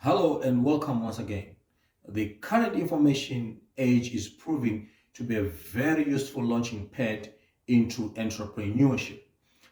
Hello and welcome once again. The current information age is proving to be a very useful launching pad into entrepreneurship.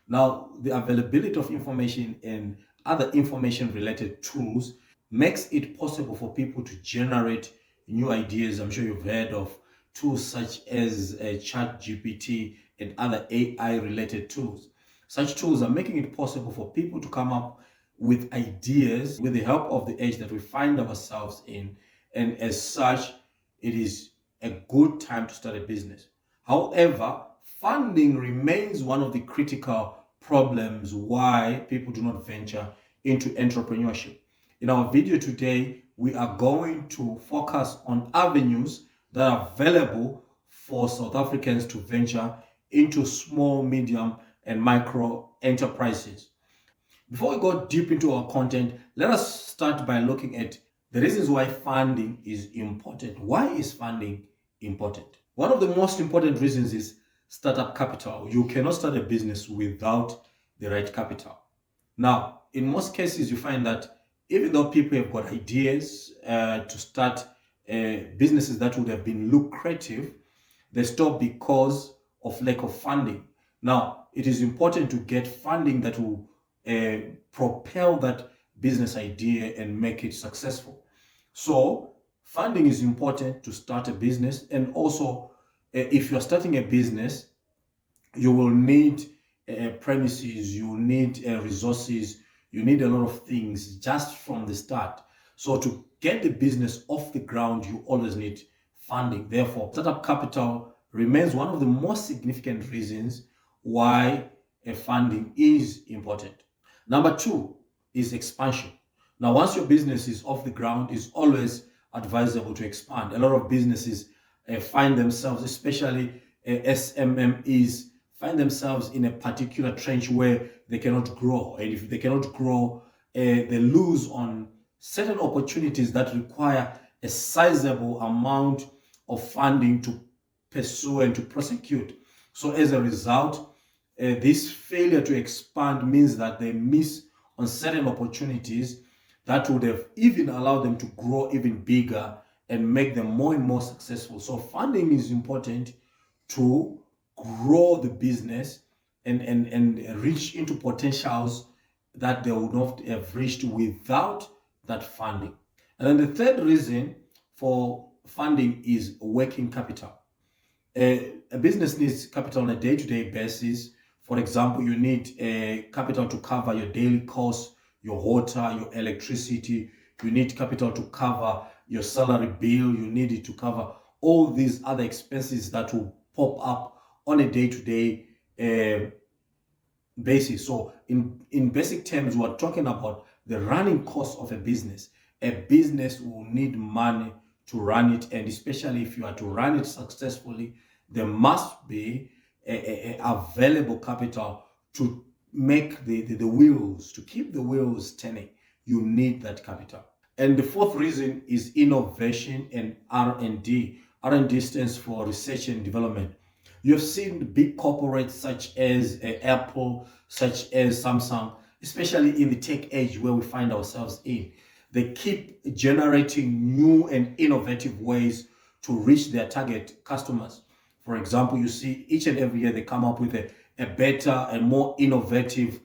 Now, the availability of information and other information related tools makes it possible for people to generate new ideas. I'm sure you've heard of tools such as ChatGPT and other AI related tools. Such tools are making it possible for people to come up with ideas with the help of the age that we find ourselves in. And as such, it is a good time to start a business. However, funding remains one of the critical problems why people do not venture into entrepreneurship. In our video today, we are going to focus on avenues that are available for South Africans to venture into small, medium, and micro enterprises. Before we go deep into our content, let us start by looking at the reasons why funding is important. Why is funding important? One of the most important reasons is startup capital. You cannot start a business without the right capital. Now, in most cases, you find that even though people have got ideas to start businesses that would have been lucrative, they stop because of lack of funding. Now, it is important to get funding that will propel that business idea and make it successful. So, funding is important to start a business, and also, if you're starting a business, you will need premises, you need resources, you need a lot of things just from the start. So to get the business off the ground, you always need funding. Therefore, startup capital remains one of the most significant reasons why funding is important. Number two is expansion. Now, once your business is off the ground, it's always advisable to expand. A lot of businesses find themselves, especially SMMEs, find themselves in a particular trench where they cannot grow. And if they cannot grow, they lose on certain opportunities that require a sizable amount of funding to pursue and to prosecute. So as a result, this failure to expand means that they miss on certain opportunities that would have even allowed them to grow even bigger and make them more and more successful. So funding is important to grow the business and reach into potentials that they would not have reached without that funding. And then the third reason for funding is working capital. A business needs capital on a day-to-day basis. For example, you need capital to cover your daily costs, your water, your electricity. You need capital to cover your salary bill. You need it to cover all these other expenses that will pop up on a day-to-day basis. So in basic terms, we're talking about the running cost of a business. A business will need money to run it, and especially if you are to run it successfully, there must be a available capital to make the wheels, to keep the wheels turning. You need that capital. And the fourth reason is innovation and R&D. R&D stands for research and development. You've seen big corporates such as Apple, such as Samsung, especially in the tech age where we find ourselves in. They keep generating new and innovative ways to reach their target customers. For example, you see each and every year they come up with a better and more innovative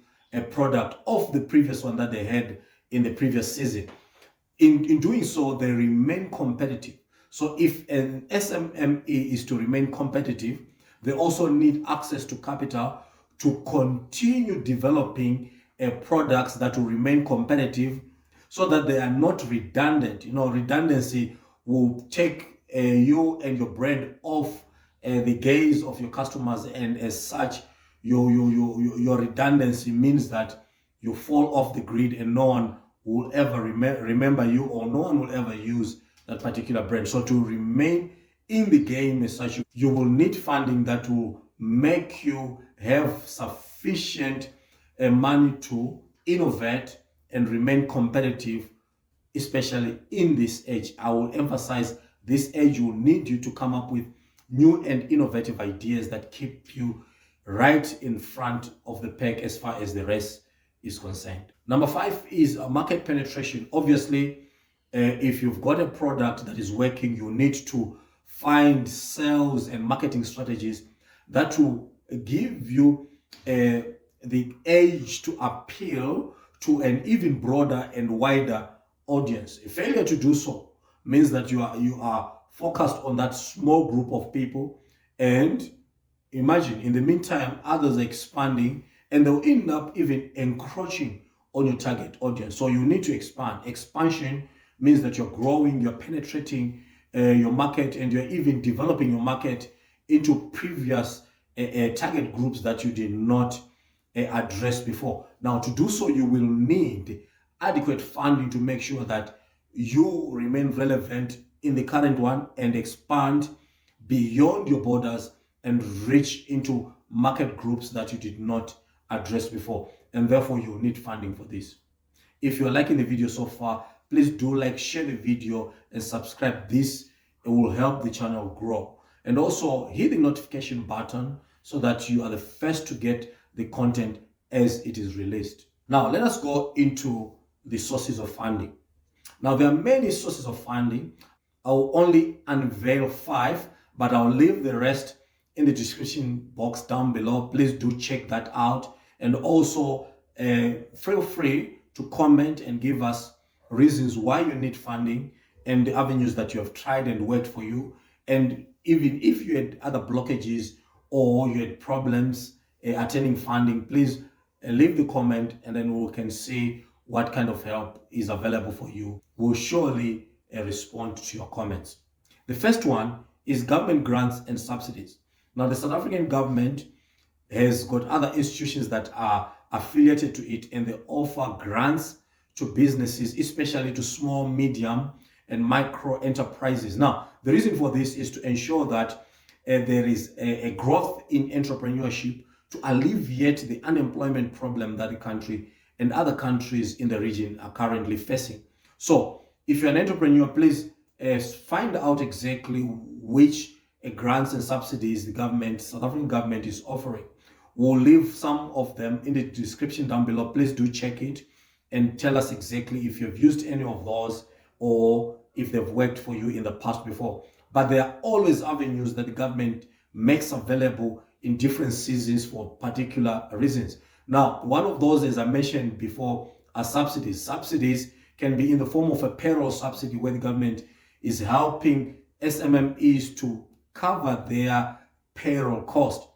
product of the previous one that they had in the previous season. In doing so, they remain competitive. So if an SMME is to remain competitive, they also need access to capital to continue developing products that will remain competitive so that they are not redundant. Redundancy will take you and your brand off the gaze of your customers, and as such, your redundancy means that you fall off the grid and no one will ever remember you, or no one will ever use that particular brand. So to remain in the game as such, you will need funding that will make you have sufficient money to innovate and remain competitive, especially in this age. I will emphasize this age will need you to come up with new and innovative ideas that keep you right in front of the pack as far as the rest is concerned. Number 5 is market penetration. Obviously, If you've got a product that is working, you need to find sales and marketing strategies that will give you the edge to appeal to an even broader and wider audience. A failure to do so means that you are focused on that small group of people, and imagine in the meantime others are expanding, and they'll end up even encroaching on your target audience. So you need to expand. Expansion means that you're growing, you're penetrating your market, and you're even developing your market into previous target groups that you did not address before. Now, to do so, you will need adequate funding to make sure that you remain relevant in the current one and expand beyond your borders and reach into market groups that you did not address before. And therefore, you need funding for this. If you're liking the video so far, please do like, share the video, and subscribe. This it will help the channel grow. And also hit the notification button so that you are the first to get the content as it is released. Now, let us go into the sources of funding. Now, there are many sources of funding. I will only unveil 5, but I'll leave the rest in the description box down below. Please do check that out. And also feel free to comment and give us reasons why you need funding and the avenues that you have tried and worked for you. And even if you had other blockages or you had problems attaining funding, please leave the comment, and then we can see what kind of help is available for you. We'll surely respond to your comments. The first one is government grants and subsidies. Now, the South African government has got other institutions that are affiliated to it, and they offer grants to businesses, especially to small, medium, and micro enterprises. Now, the reason for this is to ensure that there is a growth in entrepreneurship to alleviate the unemployment problem that the country and other countries in the region are currently facing. So, if you're an entrepreneur, please find out exactly which grants and subsidies the government, South African government, is offering. We'll leave some of them in the description down below. Please do check it and tell us exactly if you've used any of those or if they've worked for you in the past before. But there are always avenues that the government makes available in different seasons for particular reasons. Now, one of those, as I mentioned before, are subsidies. Subsidies can be in the form of a payroll subsidy, where the government is helping SMMEs to cover their payroll cost,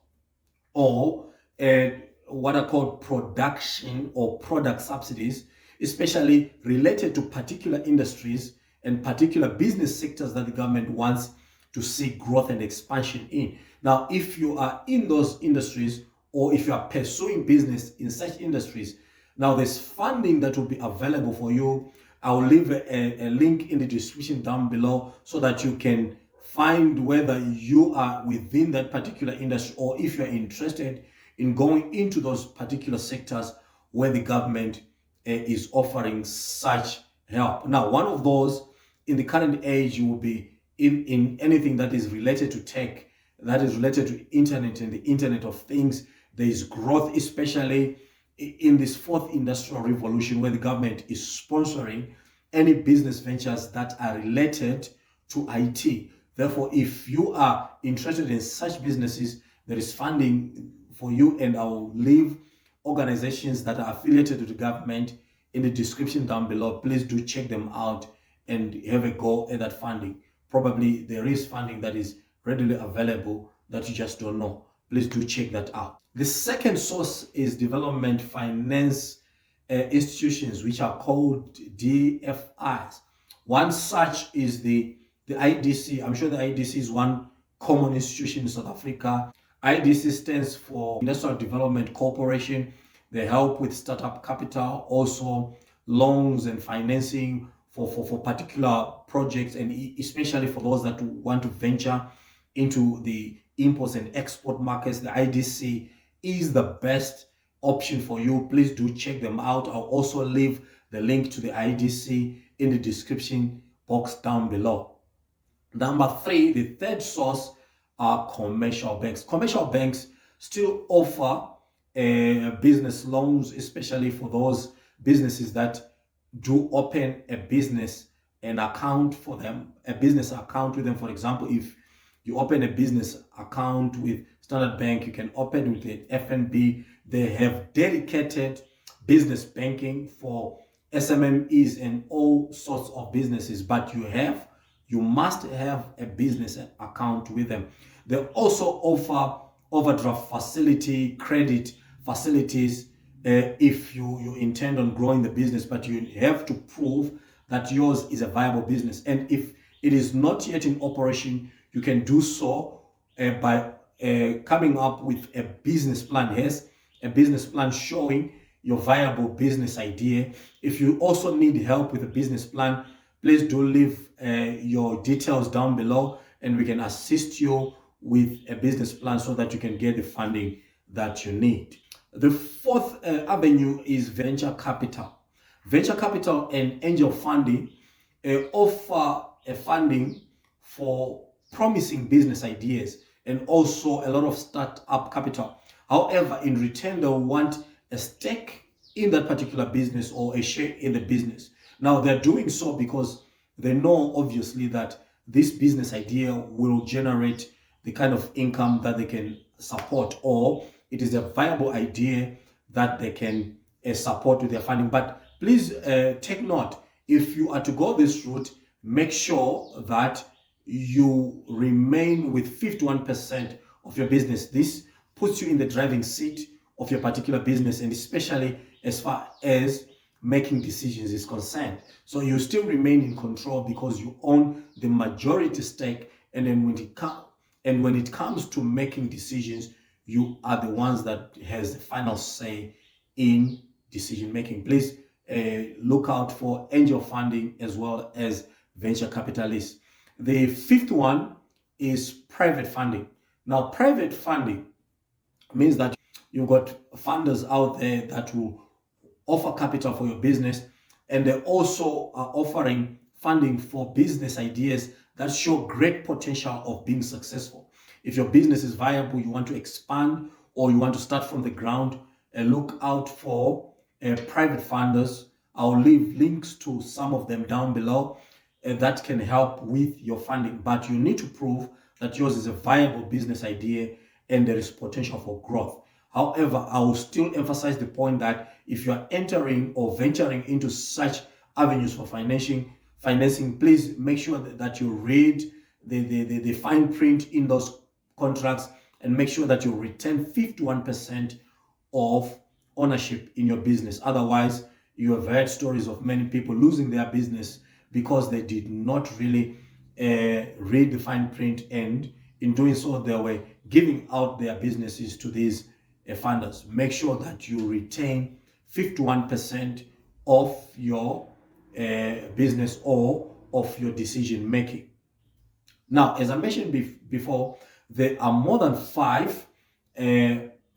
or what are called production or product subsidies, especially related to particular industries and particular business sectors that the government wants to see growth and expansion in. Now, if you are in those industries, or if you are pursuing business in such industries, now there's funding that will be available for you. I'll leave a link in the description down below so that you can find whether you are within that particular industry, or if you're interested in going into those particular sectors where the government is offering such help. Now, one of those in the current age will be in anything that is related to tech, that is related to internet and the Internet of Things. There is growth, especially in this fourth industrial revolution, where the government is sponsoring any business ventures that are related to IT. Therefore, if you are interested in such businesses, there is funding for you, and I'll leave organizations that are affiliated to the government in the description down below. Please do check them out and have a go at that funding. Probably there is funding that is readily available that you just don't know. Please do check that out. The second source is development finance institutions, which are called DFIs. One such is the IDC. I'm sure the IDC is one common institution in South Africa. IDC stands for Industrial Development Corporation. They help with startup capital, also loans and financing for particular projects, and especially for those that want to venture into the imports and export markets. The IDC is the best option for you. Please do check them out. I'll also leave the link to the IDC in the description box down below. Number 3, the third source, are commercial banks. Commercial banks still offer business loans, especially for those businesses that do open a business an account for them, a business account with them. For example, if you open a business account with Standard Bank, you can open with the FNB. They have dedicated business banking for SMMEs and all sorts of businesses, but you must have a business account with them. They also offer overdraft facility, credit facilities, if you intend on growing the business, but you have to prove that yours is a viable business. And if it is not yet in operation, you can do so by coming up with a business plan. Yes, a business plan showing your viable business idea. If you also need help with a business plan, please do leave your details down below, and we can assist you with a business plan so that you can get the funding that you need. The fourth avenue is venture capital. Venture capital and angel funding offer a funding for promising business ideas and also a lot of startup capital. However, in return, they'll want a stake in that particular business or a share in the business. Now, they're doing so because they know, obviously, that this business idea will generate the kind of income that they can support, or it is a viable idea that they can support with their funding. But please take note, if you are to go this route, make sure that you remain with 51% of your business. This puts you in the driving seat of your particular business, and especially as far as making decisions is concerned. So you still remain in control because you own the majority stake, and then when it comes to making decisions, you are the ones that has the final say in decision making. Please look out for angel funding as well as venture capitalists. The fifth one is private funding. Now, private funding means that you've got funders out there that will offer capital for your business, and they also are offering funding for business ideas that show great potential of being successful. If your business is viable, you want to expand, or you want to start from the ground, look out for private funders. I'll leave links to some of them down below that can help with your funding, but you need to prove that yours is a viable business idea and there is potential for growth. However, I will still emphasize the point that if you are entering or venturing into such avenues for financing, please make sure that you read the fine print in those contracts and make sure that you retain 51% of ownership in your business. Otherwise, you have heard stories of many people losing their business because they did not really read the fine print, and in doing so, they were giving out their businesses to these funders. Make sure that you retain 51% of your business or of your decision making. Now, as I mentioned before, there are more than 5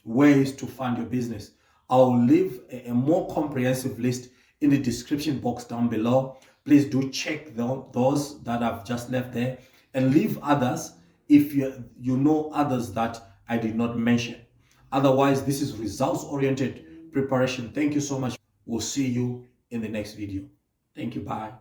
ways to fund your business. I'll leave a more comprehensive list in the description box down below. Please do check those that I've just left there, and leave others if you know others that I did not mention. Otherwise, this is results-oriented preparation. Thank you so much. We'll see you in the next video. Thank you. Bye.